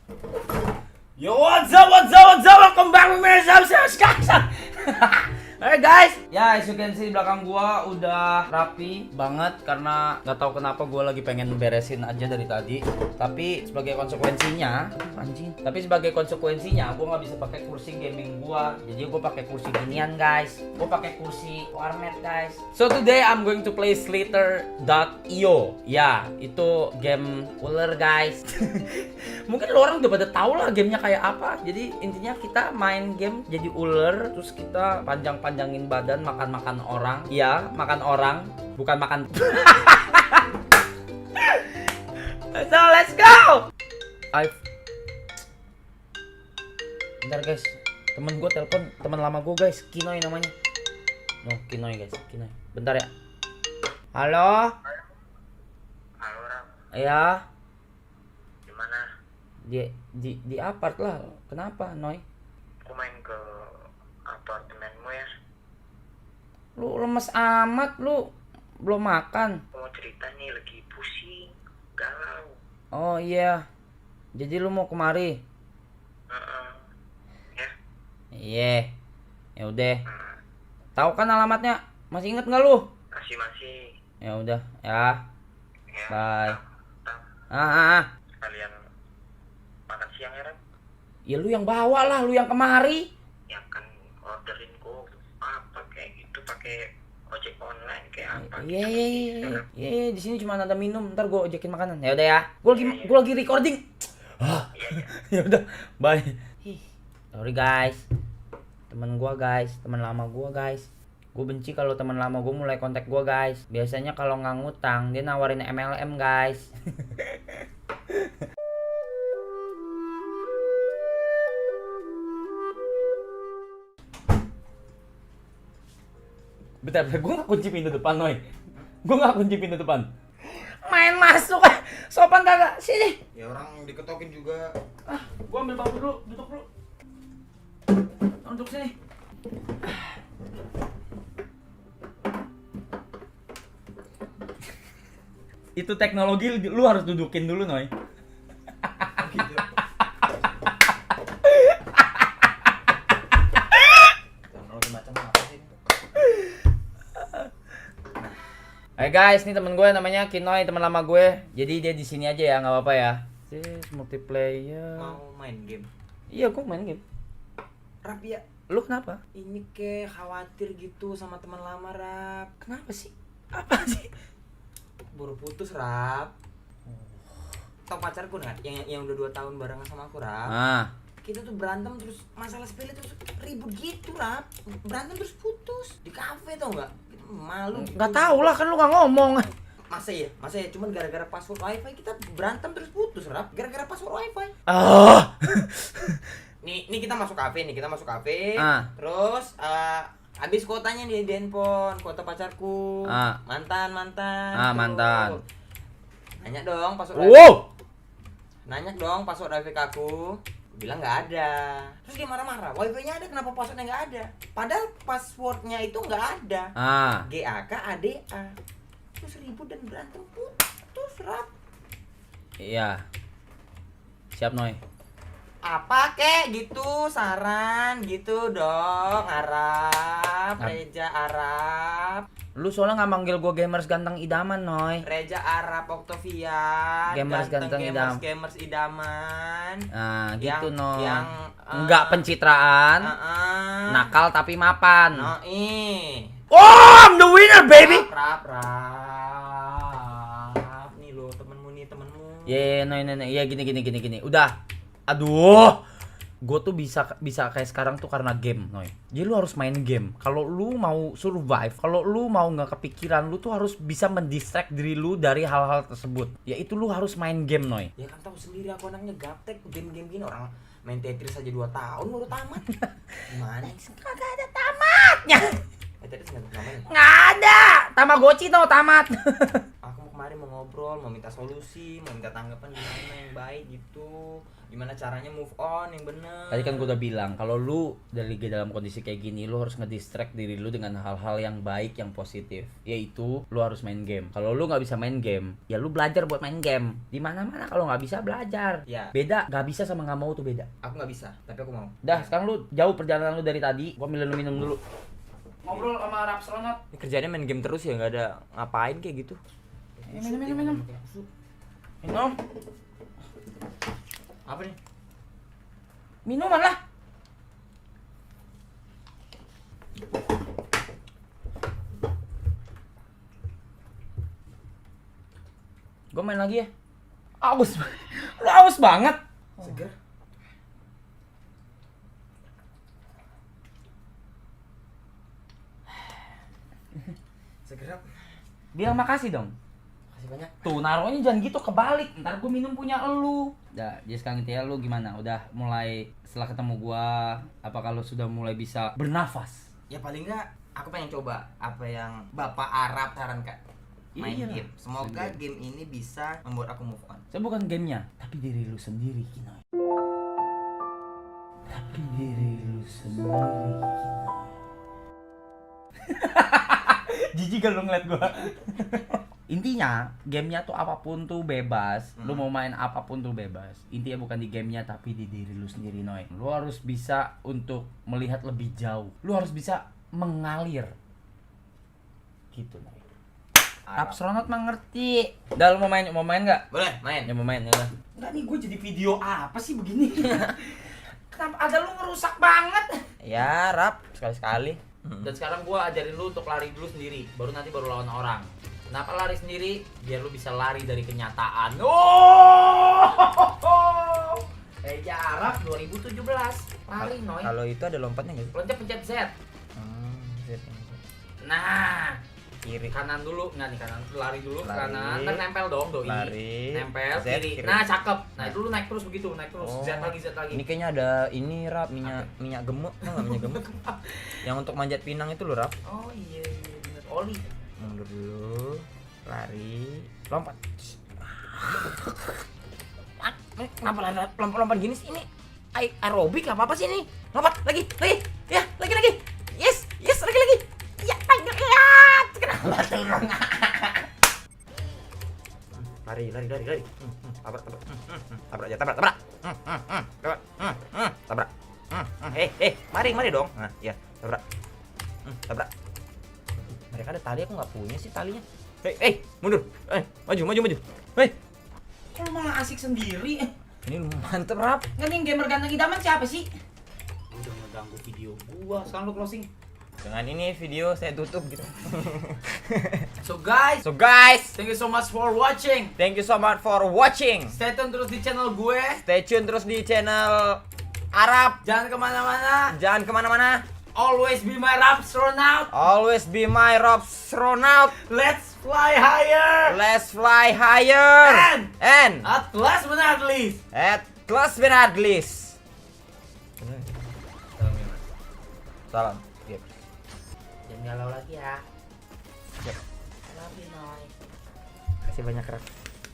Yo, what's up, welcome back to my channel. Hey guys, ya as you can see belakang gua udah rapi banget karena nggak tahu kenapa gua lagi pengen beresin aja dari tadi. Tapi sebagai konsekuensinya, sebagai konsekuensinya gua nggak bisa pakai kursi gaming gua. Jadi gua pakai kursi ginian guys. Gua pakai kursi warnet guys. So today I'm going to play Slither.io. Ya, itu game ular guys. Mungkin lo orang udah pada tahu lah gamenya kayak apa. Jadi intinya kita main game jadi ular, terus kita panjangin badan, makan orang. Iya, makan orang, bukan makan. So let's go. Bentar guys, temen gue telepon, teman lama gue guys, Kinoy namanya. No, Kinoy guys, Kinoy. Bentar ya. Halo. Halo Ram, Ya, gimana? di apart lah. Kenapa, Noy? Aku main ke apartemenmu ya. Lu lemes amat lu. Belum makan. Aku mau cerita nih, lagi pusing, galau. Oh iya. Jadi lu mau kemari? Ya. Iya. Ya udah. Tahu kan alamatnya? Masih inget nggak lu? Masih. Ya udah, ya. Ya. Bye. Tam. Kalian makan siang ya Ram? Ya lu yang bawa lah, lu yang kemari. Ya kan orderin kok apa kayak gitu, pakai ojek online kayak apa? Iya, gitu. iya. Iya, di sini cuma ada minum. Ntar gua ojekin makanan. Ya udah ya. Gua lagi recording. Iya. Ya udah, bye. Sorry guys. Teman lama gua guys. Gue benci kalau teman lama gue mulai kontak gue guys. Biasanya kalau nggak ngutang dia nawarin MLM guys. Bentar, gue nggak kunci pintu depan, Noy. Gue nggak kunci pintu depan. Main masuk, sopan kagak? Sini. Ya orang diketokin juga. Gue ambil bangku dulu, duduk dulu. Duduk sini. Itu teknologi lu harus dudukin dulu, Noy. Gitu. Teknologi macam apa sih? Hai guys, nih temen gue namanya Kinoy, teman lama gue. Jadi dia di sini aja ya, nggak apa-apa ya. Multiplayer. Mau main game. Iya, gue main game. Rap ya. Lu kenapa? Ini kayak khawatir gitu sama teman lama Rap. Kenapa sih? Apa sih? Baru putus Rap. Tau pacarku nggak? Yang udah 2 tahun barengan sama aku Rap. Ah, Kita tuh berantem terus masalah sepele terus ribut gitu Rap. Berantem terus putus di kafe tau nggak? Malu. nggak tahu lah, kan lu nggak ngomong. Masa ya? Cuman gara-gara password wifi kita berantem terus putus Rap. Gara-gara password wifi. Ah, Nih kita masuk kafe. Ah. Terus habis kuotanya nih di handphone, kuota pacarku. Ah. Mantan. Ah, tuh. mantan. Nanya dong password. Wow. Nanya dong password wifi aku. Bilang nggak ada. Terus dia marah-marah. Wifi-nya ada, kenapa passwordnya nggak ada? Padahal passwordnya itu nggak ada. Ah, GAK ADA. Terus ribut dan berantem putus Rap. iya. Siap, Noy. Apa kek gitu, saran gitu dong. Arab, Reja Arab. Lu soalnya nggak manggil gue gamers ganteng idaman, Noy. Reja Arab Octavian, Gamers ganteng gamers idaman. Nah, gitu, Yang- Noy. yang, Enggak pencitraan. Nakal tapi mapan. No, Oh, I'm the winner, baby. Rap. Nih lo temenmu. Ye, Noy. Iya, gini. Udah. Aduh. Gue tuh bisa kayak sekarang tuh karena game, Noy. Jadi lu harus main game. Kalau lu mau survive, kalau lu mau nggak kepikiran, lu tuh harus bisa mendistract diri lu dari hal-hal tersebut. Yaitu lu harus main game, Noy. Ya kan tahu sendiri aku anaknya gaptek, game-game gini orang main Tetris aja 2 tahun baru tamat. Gimana? Kagak ada tamatnya. Tetris enggak namanya. Nggak ada. Tamagotchi tau tamat. Aku mau kemari mau ngobrol, mau minta solusi, mau minta tanggapan gimana yang baik gitu. Gimana caranya move on yang bener. Tadi kan gue udah bilang kalau lu dari dalam kondisi kayak gini lu harus ngedistract diri lu dengan hal-hal yang baik, yang positif. Yaitu lu harus main game. Kalau lu nggak bisa main game, ya lu belajar buat main game. Di mana-mana kalau nggak bisa belajar. Ya. Beda, nggak bisa sama nggak mau tuh beda. Aku nggak bisa, tapi aku mau. Dah, sekarang lu jauh perjalanan lu dari tadi. Gua ambil lu minum dulu. Ngobrol sama Arab Seronot. Ini kerjanya main game terus ya, nggak ada ngapain kayak gitu. Minum. Minum. Apa nih? Minuman lah. Gue main lagi ya. Aus. Lu aus banget. Seger. Seger. Bilang makasih dong. Makasih banyak. Tuh naruhnya jangan gitu kebalik. Ntar gue minum punya elu. Udah, jadi sekarang itu ya lu gimana? Udah mulai setelah ketemu gua, apakah lu sudah mulai bisa bernafas? Ya paling nggak aku pengen coba apa yang Bapak Arab sarankan. Main Iyalah. game. Semoga game ini bisa membuat aku move on. Saya bukan gamenya, tapi diri lu sendiri, Kinoy. Tapi diri lu sendiri, Kinoy. Jijik kan lu ngeliat gua. Intinya, gamenya tuh apapun tuh bebas. Lu mau main apapun tuh bebas. Intinya bukan di gamenya tapi di diri lu sendiri, Noy. Lu harus bisa untuk melihat lebih jauh. Lu harus bisa mengalir. Gitu, Noy. Rapsronot mah ngerti. Udah, lu mau main nggak? Boleh, main. Ya mau main ya udah. Enggak nih, gue jadi video apa sih begini? Kenapa ada lu ngerusak banget? Ya, Rap, sekali-sekali. Dan sekarang gue ajarin lu untuk lari dulu sendiri, baru nanti baru lawan orang. Kenapa lari sendiri? Biar lu bisa lari dari kenyataan. Oh! Jarak 2017. Lari, Noy. Kalau itu ada lompatnya nggak sih? Loncat pencet Z. Zip. Nah, Kiri. kanan dulu. Nggak nih, kanan. Lari dulu ke Lari. kanan. Ntar nempel dong, doi. Lari. Nempel, Z, kiri. kiri. Nah, cakep. Nah, Nah. itu lu naik terus begitu, naik terus. Oh. Z lagi. Ini kayaknya ada ini, Rap, minyak gemuk, tau nggak minyak gemuk? Yang untuk manjat pinang itu loh, Rap. Oh iya bener. Oli. Mundur dulu, lari, lompat. Kenapa lompat gini sih ini? Aerobik apa sih ini? Lompat lagi, ya lagi. Yes, lagi. Ya, kenapa turun? Lari. Tabrak. Mari dong. Nah, ya, tabrak. Mereka ada tali, aku nggak punya sih talinya. Mundur. Maju. Kok lu malah asik sendiri? Ini mantep, Rap. Nggak nih, yang gamer ganteng idaman siapa sih? Udah ngeganggu video gua, sekarang lu closing. Dengan ini video saya tutup gitu. So guys, thank you so much for watching. Thank you so much for watching. Stay tune terus di channel gue. Stay tune terus di channel Arab. Jangan kemana-mana. Jangan kemana-mana. Always be my astronaut. Always be my astronaut. Let's fly higher. Let's fly higher. And At last but not least. at last but not least. Salam. Yep. Jangan galau lagi ya. Yep. I love you, Noy. Kasih banyak, Rap.